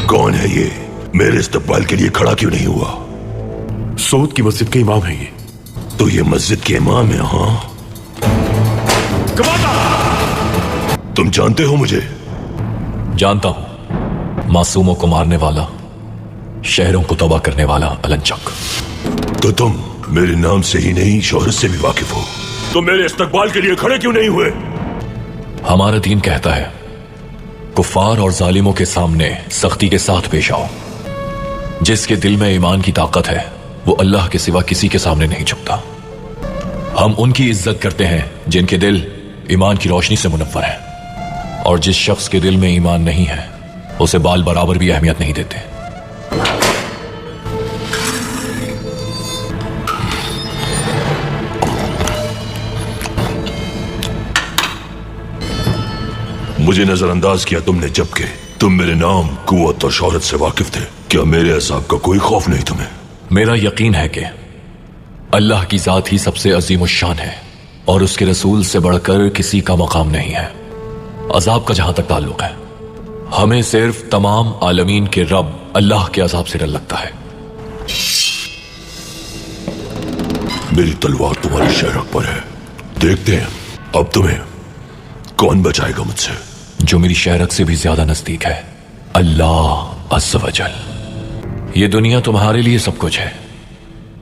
कौन है ये? मेरे इस्तकबाल के लिए खड़ा क्यों नहीं हुआ? सऊद की मस्जिद के इमाम है ये। तो ये मस्जिद के इमाम है? हाँ, तुम जानते हो मुझे? जानता हूं, मासूमों को मारने वाला, शहरों को तबाह करने वाला अलंचक। तो तुम मेरे नाम से ही नहीं शोहरत से भी वाकिफ हो, तो मेरे इस्तकबाल के लिए खड़े क्यों नहीं हुए? हमारा दीन कहता है कुफ्फार और जालिमों के सामने सख्ती के साथ पेश आओ। जिसके दिल में ईमान की ताकत है वो अल्लाह के सिवा किसी के सामने नहीं झुकता। हम उनकी इज्जत करते हैं जिनके दिल ईमान की रोशनी से मुनव्वर है, और जिस शख्स के दिल में ईमान नहीं है उसे बाल बराबर भी अहमियत नहीं देते। मुझे नजरअंदाज किया तुमने, जबकि तुम मेरे नाम, कुव्वत और शोहरत से वाकिफ थे। क्या मेरे अज़ाब का कोई खौफ नहीं तुम्हें? मेरा यकीन है कि अल्लाह की जात ही सबसे अजीम शान है और उसके रसूल से बढ़कर किसी का मकाम नहीं है। अजाब का जहां तक ताल्लुक है, हमें सिर्फ तमाम आलमीन के रब अल्लाह के अजाब से डर लगता है। मेरी तलवार तुम्हारी शहरक पर है, देखते हैं अब तुम्हें कौन बचाएगा मुझसे। जो मेरी शहरक से भी ज्यादा नजदीक है, अल्लाह अज़्ज़ वजल। ये दुनिया तुम्हारे लिए सब कुछ है,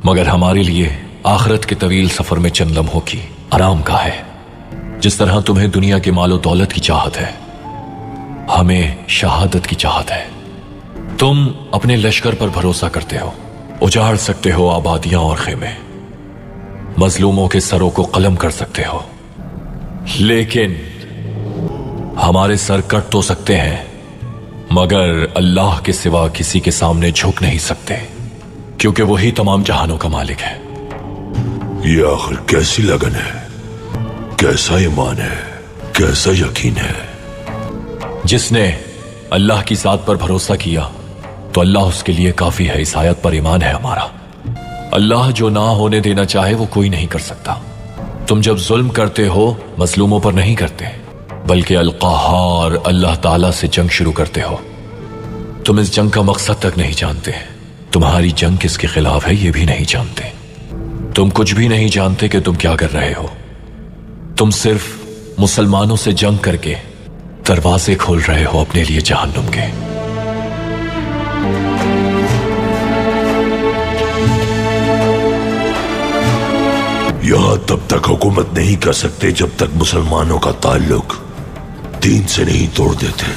मगर हमारे लिए आखिरत के तवील सफर में चंद लम्हों की आराम का है। जिस तरह तुम्हें दुनिया के मालो दौलत की चाहत है, हमें शहादत की चाहत है। तुम अपने लश्कर पर भरोसा करते हो, उजाड़ सकते हो आबादियां और खेमे, मजलूमों के सरों को कलम कर सकते हो, लेकिन हमारे सर कट तो सकते हैं मगर अल्लाह के सिवा किसी के सामने झुक नहीं सकते, क्योंकि वही तमाम जहानों का मालिक है। ये आखिर कैसी लगन है, कैसा ईमान है, कैसा यकीन है? जिसने अल्लाह की जात पर भरोसा किया तो अल्लाह उसके लिए काफी है। इस आयत पर ईमान है हमारा। अल्लाह जो ना होने देना चाहे वो कोई नहीं कर सकता। तुम जब जुल्म करते हो मजलूमों पर नहीं करते, बल्कि अल-क़हार अल्लाह ताला से जंग शुरू करते हो। तुम इस जंग का मकसद तक नहीं जानते, तुम्हारी जंग किसके खिलाफ है ये भी नहीं जानते। तुम कुछ भी नहीं जानते कि तुम क्या कर रहे हो। तुम सिर्फ मुसलमानों से जंग करके दरवाजे खोल रहे हो अपने लिए जहन्नुम के। यहां तब तक हुकूमत नहीं कर सकते जब तक मुसलमानों का ताल्लुक दीन से नहीं तोड़ देते।